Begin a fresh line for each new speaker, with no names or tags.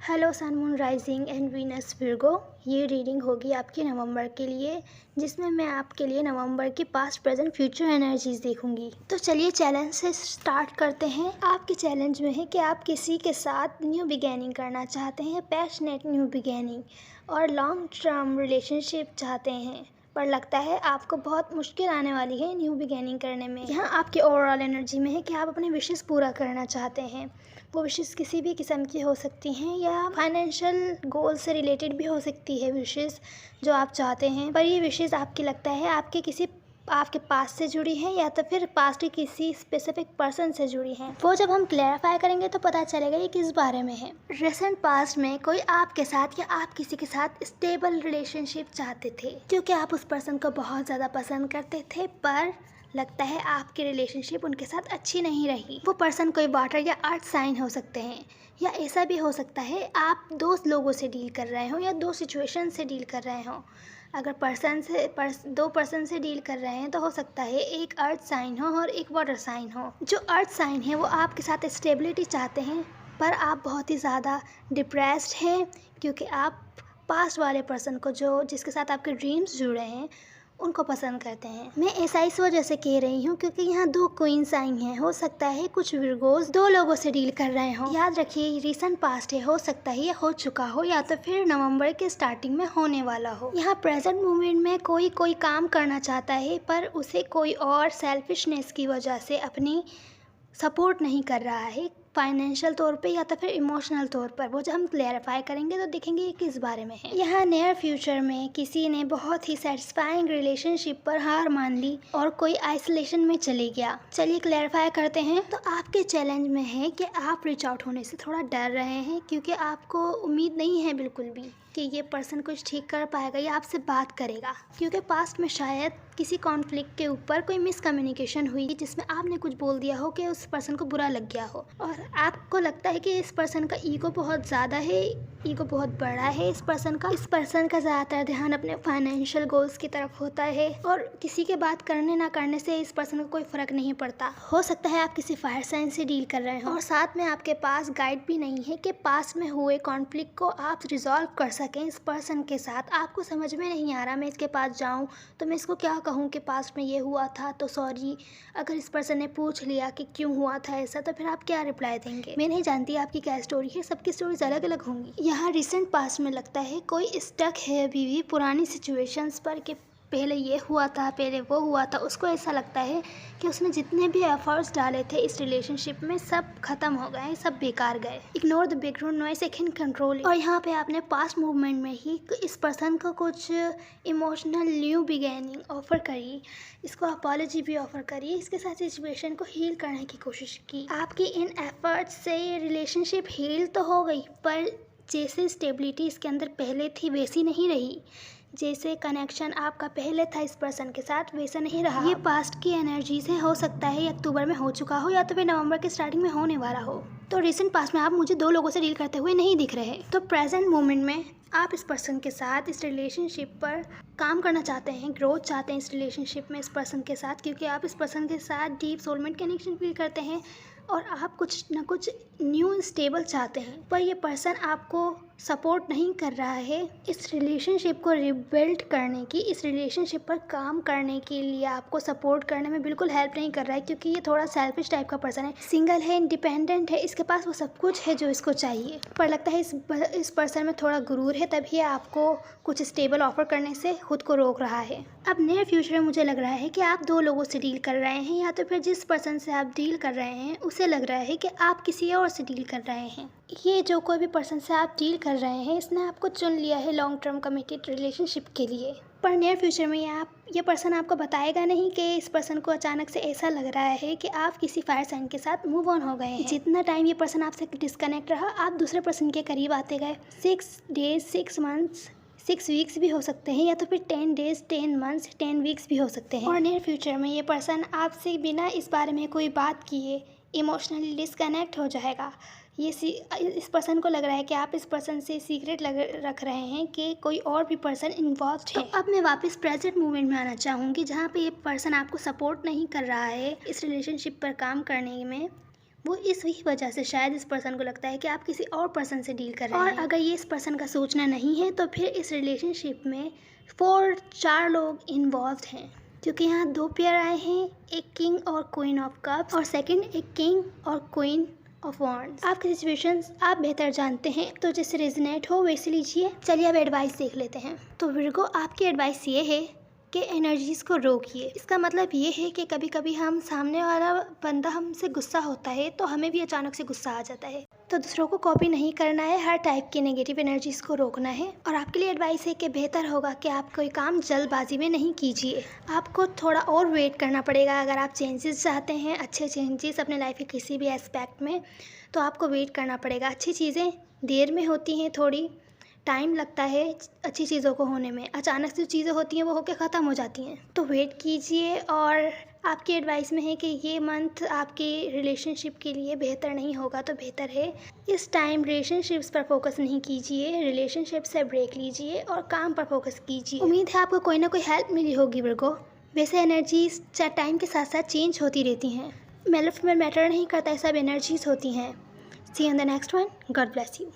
Hello sun moon rising and Venus Virgo. ये reading होगी आपके नवंबर के लिए, जिसमें मैं आपके लिए नवंबर की पास्ट प्रेजेंट फ्यूचर एनर्जीज देखूंगी। तो चलिए चैलेंज से स्टार्ट करते हैं। आपके चैलेंज में है कि आप किसी के साथ न्यू बिगेनिंग करना चाहते हैं, पैशनेट न्यू बिगेनिंग और लॉन्ग टर्म रिलेशनशिप चाहते हैं, पर लगता है आपको बहुत मुश्किल आने वाली है न्यू बिगेनिंग करने में। यहाँ आपके ओवरऑल एनर्जी में है कि आप अपने विशेस पूरा करना चाहते हैं। वो विशेस किसी भी किस्म की हो सकती हैं या फाइनेंशियल गोल से रिलेटेड भी हो सकती है विशेस जो आप चाहते हैं, पर ये विशेस आपकी लगता है आपके पास से जुड़ी है या तो फिर पास्ट के किसी स्पेसिफिक पर्सन से जुड़ी हैं। वो जब हम क्लैरिफाई करेंगे तो पता चलेगा ये किस बारे में है। रिसेंट पास्ट में कोई आपके साथ या आप किसी के साथ स्टेबल रिलेशनशिप चाहते थे क्योंकि आप उस पर्सन को बहुत ज़्यादा पसंद करते थे, पर लगता है आपकी रिलेशनशिप उनके साथ अच्छी नहीं रही। वो पर्सन कोई वाटर या अर्थ साइन हो सकते हैं, या ऐसा भी हो सकता है आप दो लोगों से डील कर रहे हो या दो सिचुएशन से डील कर रहे हो। अगर दो पर्सन से डील कर रहे हैं तो हो सकता है एक अर्थ साइन हो और एक वाटर साइन हो। जो अर्थ साइन है वो आपके साथ स्टेबिलिटी चाहते हैं, पर आप बहुत ही ज़्यादा डिप्रेस्ड हैं क्योंकि आप पास्ट वाले पर्सन को जिसके साथ आपके ड्रीम्स जुड़े हैं उनको पसंद करते हैं। मैं ऐसा इस वजह से कह रही हूँ क्योंकि यहाँ दो क्वींस आई हैं। हो सकता है कुछ विर्गोस दो लोगों से डील कर रहे हो। याद रखिए रीसेंट पास्ट है, हो सकता है ये हो चुका हो या तो फिर नवंबर के स्टार्टिंग में होने वाला हो। यहाँ प्रेजेंट मोमेंट में कोई काम करना चाहता है, पर उसे कोई और सेल्फिशनेस की वजह से अपनी सपोर्ट नहीं कर रहा है फाइनेंशियल तौर पे या तो फिर इमोशनल तौर पर। वो जब हम क्लैरिफाई करेंगे तो देखेंगे ये किस बारे में है। यहाँ नियर फ्यूचर में किसी ने बहुत ही सेटिस्फाइंग रिलेशनशिप पर हार मान ली और कोई आइसोलेशन में चले गया। चलिए क्लैरिफाई करते हैं। तो आपके चैलेंज में है कि आप रीच आउट होने से थोड़ा डर रहे हैं क्योंकि आपको उम्मीद नहीं है बिल्कुल भी कि ये पर्सन कुछ ठीक कर पाएगा या आपसे बात करेगा, क्योंकि पास्ट में शायद किसी कॉन्फ्लिक्ट के ऊपर कोई मिसकम्युनिकेशन हुई जिसमें आपने कुछ बोल दिया हो कि उस पर्सन को बुरा लग गया हो और आपको लगता है कि इस पर्सन का ईगो बहुत ज़्यादा है, ईगो बहुत बड़ा है इस पर्सन का ज़्यादातर ध्यान अपने फाइनेंशियल गोल्स की तरफ होता है और किसी के बात करने ना करने से इस पर्सन को कोई फ़र्क नहीं पड़ता। हो सकता है आप किसी फायर साइन से डील कर रहे हो और साथ में आपके पास गाइड भी नहीं है कि पास्ट में हुए कॉन्फ्लिक्ट को आप रिजॉल्व कर सकें इस पर्सन के साथ। आपको समझ में नहीं आ रहा मैं इसके पास जाऊँ तो मैं इसको क्या कहूँ कि पास्ट में ये हुआ था तो सॉरी। अगर इस पर्सन ने पूछ लिया कि क्यों हुआ था ऐसा तो फिर आप क्या रिप्लाई देंगे। मैं नहीं जानती आपकी क्या स्टोरी है, सबकी स्टोरीज अलग अलग होंगी। यहाँ रिसेंट पास्ट में लगता है कोई स्टक है अभी भी पुरानी सिचुएशंस पर कि पहले ये हुआ था पहले वो हुआ था। उसको ऐसा लगता है कि उसने जितने भी एफर्ट्स डाले थे इस रिलेशनशिप में सब खत्म हो गए, सब बेकार गए। Ignore the background noise, I can control it. और यहाँ पे आपने पास्ट मूवमेंट में ही इस पर्सन को कुछ इमोशनल न्यू बिगेनिंग ऑफर करी, इसको अपॉलॉजी भी ऑफर करी, इसके साथ सिचुएशन को हील करने की कोशिश की। आपकी इन एफर्ट्स से ये रिलेशनशिप हील तो हो गई, पर जैसे स्टेबिलिटी इसके अंदर पहले थी वैसी नहीं रही। जैसे कनेक्शन आपका पहले था इस पर्सन के साथ वैसा नहीं रहा। ये पास्ट की एनर्जी से हो सकता है अक्टूबर में हो चुका हो या तो फिर नवंबर के स्टार्टिंग में होने वाला हो। तो रिसेंट पास्ट में आप मुझे दो लोगों से डील करते हुए नहीं दिख रहे। तो प्रेजेंट मोमेंट में आप इस पर्सन के साथ इस रिलेशनशिप पर काम करना चाहते हैं, ग्रोथ चाहते हैं इस रिलेशनशिप में इस पर्सन के साथ, क्योंकि आप इस पर्सन के साथ डीप सोलमेट कनेक्शन फील करते हैं और आप कुछ ना कुछ न्यू स्टेबल चाहते हैं। पर ये पर्सन आपको सपोर्ट नहीं कर रहा है इस रिलेशनशिप को रिबिल्ड करने की, इस रिलेशनशिप पर काम करने के लिए आपको सपोर्ट करने में बिल्कुल हेल्प नहीं कर रहा है, क्योंकि ये थोड़ा सेल्फिश टाइप का पर्सन है, सिंगल है, इंडिपेंडेंट है, इसके पास वो सब कुछ है जो इसको चाहिए। पर लगता है इस पर्सन में थोड़ा गुरूर है, तभी आपको कुछ स्टेबल ऑफर करने से खुद को रोक रहा है। अब नियर फ्यूचर में मुझे लग रहा है कि आप दो लोगों से डील कर रहे हैं या तो फिर जिस पर्सन से आप डील कर रहे हैं उसे लग रहा है कि आप किसी और से डील कर रहे हैं। ये जो कोई भी पर्सन से आप डील कर रहे हैं इसने आपको चुन लिया है लॉन्ग टर्म कमिटेड रिलेशनशिप के लिए। पर नियर फ्यूचर में ये पर्सन आपको बताएगा नहीं कि इस पर्सन को अचानक से ऐसा लग रहा है कि आप किसी फायर साइन के साथ मूव ऑन हो गए हैं। जितना टाइम ये पर्सन आपसे डिस्कनेक्ट रहा आप दूसरे पर्सन के करीब आते गए। 6 डेज 6 मंथ्स 6 वीक्स भी हो सकते हैं या तो फिर 10 डेज 10 मंथ्स 10 वीक्स भी हो सकते हैं। और नियर फ्यूचर में ये पर्सन आपसे बिना इस बारे में कोई बात किए इमोशनली डिस्कनेक्ट हो जाएगा। इस पर्सन को लग रहा है कि आप इस पर्सन से सीक्रेट रख रहे हैं कि कोई और भी पर्सन इन्वॉल्व है। तो अब मैं वापस प्रेजेंट मोमेंट में आना चाहूँगी जहाँ पे ये पर्सन आपको सपोर्ट नहीं कर रहा है इस रिलेशनशिप पर काम करने में। वो इस वही वजह से शायद इस पर्सन को लगता है कि आप किसी और पर्सन से डील कर रहे हैं। और अगर ये इस पर्सन का सोचना नहीं है तो फिर इस रिलेशनशिप में 4 लोग इन्वॉल्व हैं, क्योंकि यहाँ 2 पेयर आए हैं, एक किंग और क्वीन ऑफ कप्स और सेकंड एक किंग और क्वीन ऑफ वॉन्ड्स। आपकी सिचुएशंस आप बेहतर जानते हैं, तो जिससे रेजोनेट हो वैसे लीजिए। चलिए अब एडवाइस देख लेते हैं। तो विर्गो, आपकी एडवाइस ये है कि एनर्जीज़ को रोकिए। इसका मतलब ये है कि कभी कभी हम सामने वाला बंदा हमसे गुस्सा होता है तो हमें भी अचानक से गुस्सा आ जाता है, तो दूसरों को कॉपी नहीं करना है, हर टाइप की नेगेटिव एनर्जीज़ को रोकना है। और आपके लिए एडवाइस है कि बेहतर होगा कि आप कोई काम जल्दबाजी में नहीं कीजिए, आपको थोड़ा और वेट करना पड़ेगा। अगर आप चेंजेस चाहते हैं, अच्छे चेंजेस अपने लाइफ के किसी भी एस्पेक्ट में, तो आपको वेट करना पड़ेगा। अच्छी चीज़ें देर में होती हैं, थोड़ी टाइम लगता है अच्छी चीज़ों को होने में। अचानक से जो चीज़ें होती हैं वो होकर ख़त्म हो जाती हैं, तो वेट कीजिए। और आपकी एडवाइस में है कि ये मंथ आपकी रिलेशनशिप के लिए बेहतर नहीं होगा, तो बेहतर है इस टाइम रिलेशनशिप्स पर फोकस नहीं कीजिए, रिलेशनशिप से ब्रेक लीजिए और काम पर फोकस कीजिए। उम्मीद है आपको कोई ना कोई हेल्प मिली होगी विर्गो। वैसे एनर्जीज टाइम के साथ साथ चेंज होती रहती हैं, लाइफ में मैटर नहीं करता, सब एनर्जीज होती हैं। See you in the next one. God bless you.